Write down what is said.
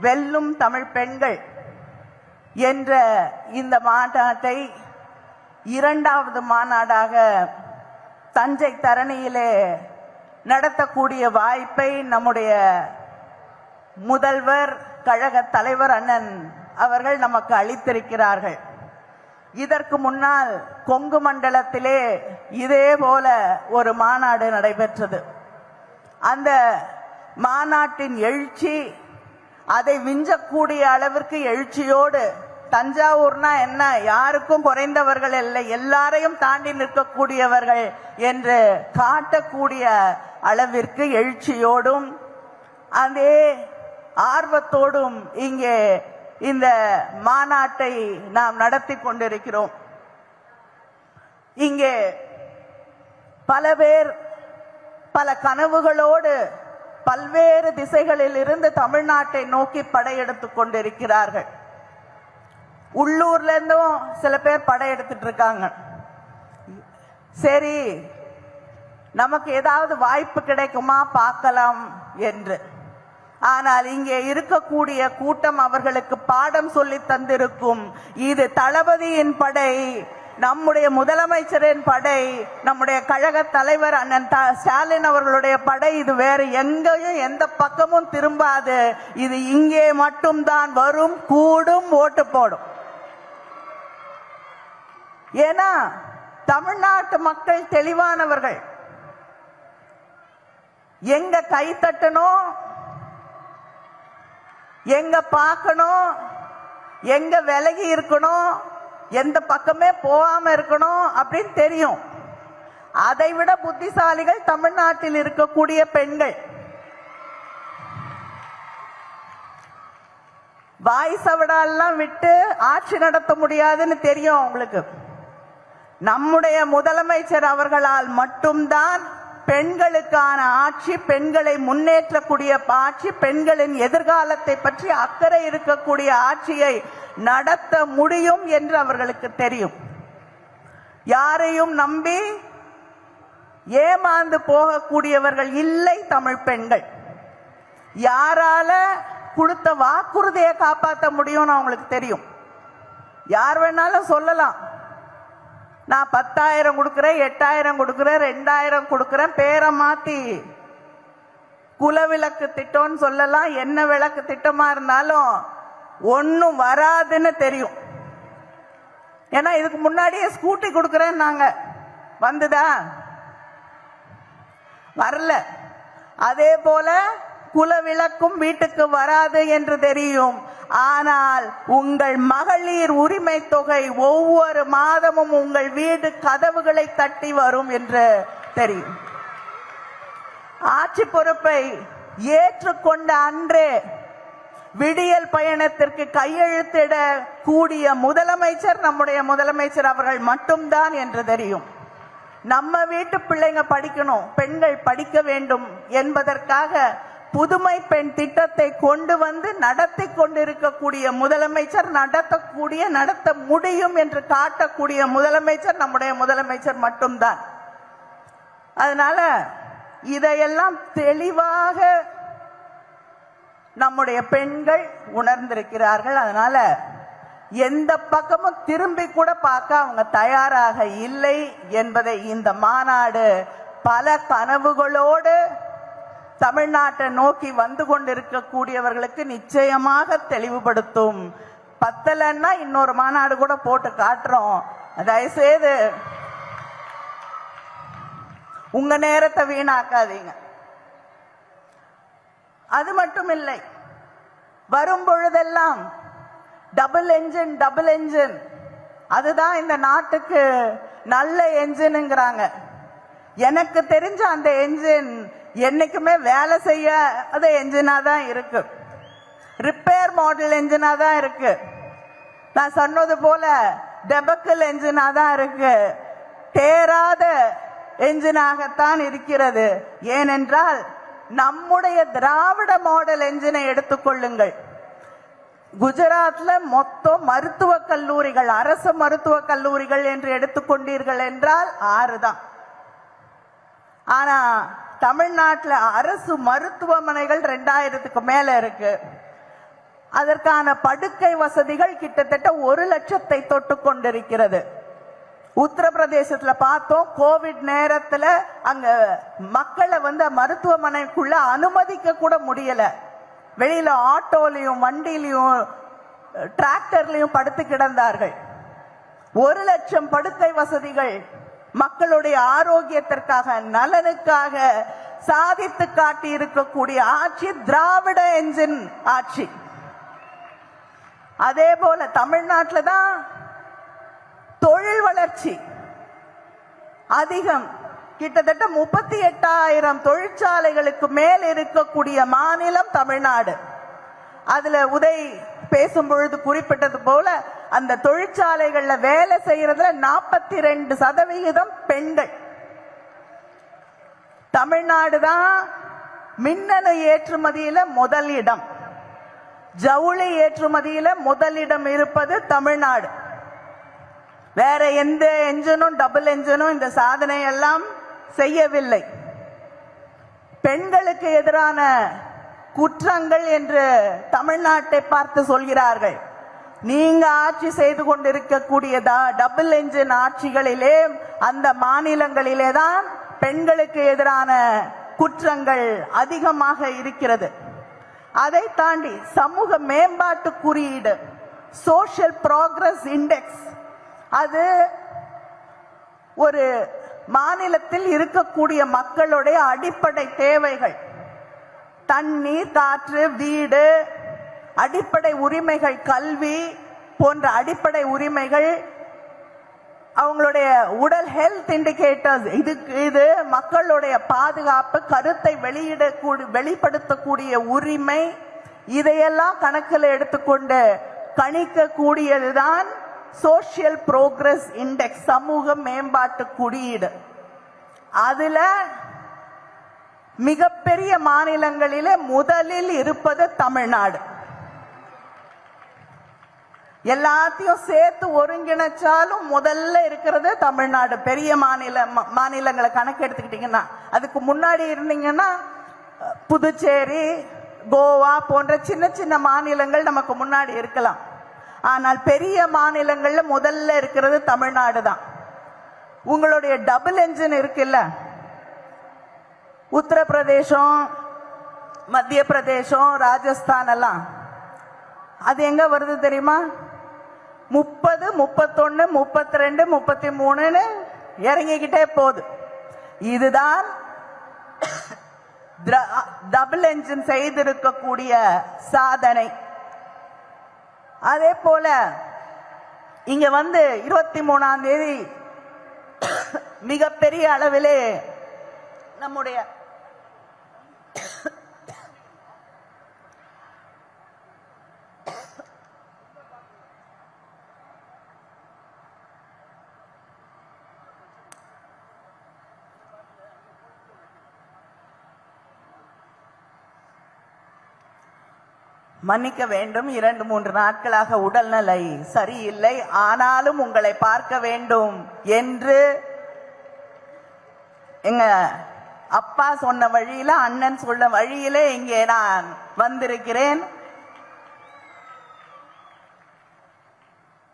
வெல்லும் தமிழ் பெண்கள் என்ற இந்த மாநாட்டை இரண்டாவது மாநாடாக தஞ்சை தரணியிலே நடத்தக்கூடிய வாய்ப்பை நம்முடைய முதல்வர் கழக தலைவர் அண்ணன் அவர்கள் நமக்கு அளித்திருக்கிறார்கள். இதற்கு முன்னால் கொங்கு மண்டலத்திலே இதே போல ஒரு மாநாடு நடைபெற்றது. அந்த மாநாட்டின் எழுச்சி அதை விஞ்சக்கூடிய அளவிற்கு எழுச்சியோடு தஞ்சாவூர்னா என்ன, யாருக்கும் குறைந்தவர்கள் இல்லை, எல்லாரையும் தாண்டி நிற்கக்கூடியவர்கள் என்று காட்டக்கூடிய அளவிற்கு எழுச்சியோடும் அதே ஆர்வத்தோடும் இங்கே இந்த மாநாட்டை நாம் நடத்தி கொண்டிருக்கிறோம். இங்கே பல பேர் பல கனவுகளோடு பல்வேறு திசைகளில் இருந்து தமிழ்நாட்டை நோக்கி படையெடுத்துக் கொண்டிருக்கிறார்கள். உள்ளூர்ல இருந்தும் சில பேர் படையெடுத்துட்டு இருக்காங்க. சரி, நமக்கு ஏதாவது வாய்ப்பு கிடைக்குமா பார்க்கலாம் என்று. ஆனால் இங்கே இருக்கக்கூடிய கூட்டம் அவர்களுக்கு பாடம் சொல்லி தந்திருக்கும். இது தளபதியின் படை, நம்முடைய முதலமைச்சரின் படை, நம்முடைய கழக தலைவர் அண்ணன் ஸ்டாலின் அவர்களுடைய படை. இது வேறு எங்கேயும் எந்த பக்கமும் திரும்பாது. இது இங்கே மட்டும்தான் வரும், கூடும், ஓட்டு போடும். ஏன்னா தமிழ்நாட்டு மக்கள் தெளிவானவர்கள். எங்க கை தட்டணும், எங்க பார்க்கணும், எங்க விலகி இருக்கணும், எந்த பக்கமே போகாம இருக்கணும் அப்படின்னு தெரியும். அதை விட புத்திசாலிகள் தமிழ்நாட்டில் இருக்கக்கூடிய பெண்கள். வாய் சவடாலாம் விட்டு ஆட்சி நடத்த முடியாதுன்னு தெரியும் அவங்களுக்கு. நம்முடைய முதலமைச்சர் அவர்களால் மட்டும்தான் பெண்களுக்கான ஆட்சி, பெண்களை முன்னேற்றக்கூடிய ஆட்சி, பெண்களின் எதிர்காலத்தை பற்றி அக்கறை இருக்கக்கூடிய ஆட்சியை நடத்த முடியும் என்று அவர்களுக்கு தெரியும். யாரையும் நம்பி ஏமாந்து போகக்கூடியவர்கள் இல்லை தமிழ் பெண்கள். யாரால கொடுத்த வாக்குறுதியை காப்பாற்ற முடியும்னு அவங்களுக்கு தெரியும். யார் வேணாலும் சொல்லலாம், நான் 10,000 கொடுக்கிறேன், 8,000 கொடுக்கிறேன், 2,000 கொடுக்கிறேன், பேரை மாத்தி குலவிளக்கு திட்டம்னு சொல்லலாம். என்ன விளக்கு திட்டமா இருந்தாலும் ஒன்னும் வராதுன்னு தெரியும். ஏன்னா இதுக்கு முன்னாடியே ஸ்கூட்டி கொடுக்கிறேன் நாங்க, வந்துதா? வரல. அதே போல குலவிளக்கும் வீட்டுக்கு வராது என்று தெரியும். ஆனால் உங்கள் மகளிர் உரிமை தொகை ஒவ்வொரு மாதமும் உங்கள் வீடு கதவுகளை தட்டி வரும் என்று தெரியும். ஆட்சி பொறுப்பை ஏற்றுக்கொண்ட அன்றே விடியல் பயணத்திற்கு கையெழுத்திட கூடிய முதலமைச்சர் நம்முடைய முதலமைச்சர் அவர்கள் மட்டும்தான் என்று தெரியும். நம்ம வீட்டு பிள்ளைங்க படிக்கணும், பெண்கள் படிக்க வேண்டும் என்பதற்காக புதுமை பெண் திட்டத்தை கொண்டு வந்து நடத்தி கொண்டிருக்கக்கூடிய முதலமைச்சர், நடத்த முடியும் என்று காட்டக்கூடிய முதலமைச்சர் நம்முடைய முதலமைச்சர் மட்டும்தான். அதனால இதையெல்லாம் தெளிவாக நம்முடைய பெண்கள் உணர்ந்திருக்கிறார்கள். அதனால எந்த பக்கமும் திரும்பி கூட பார்க்க அவங்க தயாராக இல்லை என்பதை இந்த மாநாடு பல கனவுகளோடு தமிழ்நாட்டை நோக்கி வந்து கொண்டிருக்கக்கூடியவர்களுக்கு நிச்சயமாக தெளிவுபடுத்தும். பத்தலன்னா இன்னொரு மாநாடு கூட போட்டு காட்டுறோம். தயவுசெய்து உங்க நேரத்தை வீணாக்காதீங்க. அது மட்டும் இல்லை, வரும் பொழுதெல்லாம் டபுள் என்ஜின் அதுதான் இந்த நாட்டுக்கு நல்ல என்ஜின்ங்கிறாங்க. எனக்கு தெரிஞ்ச அந்த என்ஜின் என்னைக்குமே வேலை செய்ய அது என்ஜினா தான் இருக்கு, ரிப்பேர் மாடல் என்ஜினா தான் இருக்கு. நான் சொன்னது போல டெபக்கல் என்ஜினா தான் இருக்கு, தேராத என்ஜினாகத்தான் இருக்கிறது. ஏனென்றால் நம்முடைய திராவிட மாடல் என்ஜினை எடுத்துக்கொள்ளுங்கள். குஜராத்ல மொத்தம் மருத்துவக் கல்லூரிகள், அரசு மருத்துவக் கல்லூரிகள் என்று எடுத்துக்கொண்டீர்கள் என்றால் 6 தான். ஆனா தமிழ்நாட்டில் அரசு மருத்துவமனைகள் 2000க்கு மேல இருக்கு. அதற்கான படுக்கை வசதிகள் கிட்டத்தட்ட 1 லட்சத்தை தொட்டு கொண்டிருக்கிறது. உத்தரப்பிரதேசத்துல பார்த்தோம், கோவிட் நேரத்துல அங்க மக்களை மருத்துவமனைக்குள்ள அனுமதிக்க கூட முடியல. வெளியில ஆட்டோலையும் வண்டிலையும் டிராக்டர்லையும் படுத்து கிடந்தார்கள். 1 லட்சம் படுக்கை வசதிகள் மக்களுடைய ஆரோக்கியத்திற்காக, நலனுக்காக சாதித்து காட்டி இருக்கக்கூடிய ஆட்சி திராவிட என்ஜின் ஆட்சி. அதே போல தமிழ்நாட்டில் தான் தொழில் வளர்ச்சி அதிகம். கிட்டத்தட்ட 38,000 தொழிற்சாலைகளுக்கு மேல் இருக்கக்கூடிய மாநிலம் தமிழ்நாடு. அதுல உதய் பேசும் பொழுது குறிப்பிட்டது போல அந்த தொழிற்சாலைகள்ல வேலை செய்யறதுல 42% பெண்கள். தமிழ்நாடு தான் மின்னணு ஏற்றுமதியில முதலிடம், ஜவுளி ஏற்றுமதியில முதலிடம் இருப்பது தமிழ்நாடு. வேற எந்த என்ஜினும் டபுள் என்ஜினும் இந்த சாதனை எல்லாம் செய்யவில்லை. பெண்களுக்கு எதிரான குற்றங்கள் என்று தமிழ்நாட்டை பார்த்து சொல்கிறார்கள். நீங்க ஆட்சி செய்து கொண்டிருக்கக்கூடிய டபுள் என்ஜின் ஆட்சிகளிலே, அந்த மாநிலங்களிலே தான் பெண்களுக்கு எதிரான குற்றங்கள் அதிகமாக இருக்கிறது. அதை தாண்டி சமூக மேம்பாட்டு குறியீடு, சோஷியல் ப்ராக்ரஸ் இண்டெக்ஸ், அது ஒரு மாநிலத்தில் இருக்கக்கூடிய மக்களுடைய அடிப்படை தேவைகள், தண்ணீர், காற்று, வீடு, அடிப்படை உரிமைகள், கல்வி போன்ற அடிப்படை உரிமைகள், அவங்களுடைய உடல் ஹெல்த் இண்டிகேட்டர்ஸ், இது மக்களுடைய பாதுகாப்பு, கருத்தை வெளிப்படுத்தக்கூடிய உரிமை, இதையெல்லாம் கணக்கில் எடுத்துக்கொண்டு கணிக்கக்கூடியதுதான் சோஷியல் ப்ரோக்ரஸ் இண்டெக்ஸ், சமூக மேம்பாட்டு குறியீடு. அதுல மிகப்பெரிய மாநிலங்களிலே முதலில் இருப்பது தமிழ்நாடு. எல்லாத்தையும் சேர்த்து ஒருங்கிணைச்சாலும் முதல்ல இருக்கிறது தமிழ்நாடு. பெரிய மாநிலங்களை கணக்கு எடுத்துக்கிட்டீங்கன்னா, அதுக்கு முன்னாடி இருந்தீங்கன்னா புதுச்சேரி, கோவா போன்ற சின்ன சின்ன மாநிலங்கள் நமக்கு முன்னாடி இருக்கலாம். ஆனால் பெரிய மாநிலங்கள்ல முதல்ல இருக்கிறது தமிழ்நாடு தான். உங்களுடைய டபுள் என்ஜின் இருக்குல்ல, உத்தரப்பிரதேசம், மத்திய பிரதேசம், ராஜஸ்தான் எல்லாம், அது எங்க வருது தெரியுமா? 30, 31, 32, 33 இறங்கிக்கிட்டே போகுது. இதுதான் டபுள் என்ஜின் செய்திருக்கக்கூடிய சாதனை. அதே போல இங்க 23ஆம் தேதி மிகப்பெரிய அளவிலே நம்முடைய மன்னிக்க வேண்டும், 2-3 நாட்களாக உடல்நிலை சரியில்லை, ஆனாலும் உங்களை பார்க்க வேண்டும் என்று எங்க அப்பா சொன்ன வழியில, அண்ணன் சொன்ன வழியிலே இங்கே நான் வந்திருக்கிறேன்.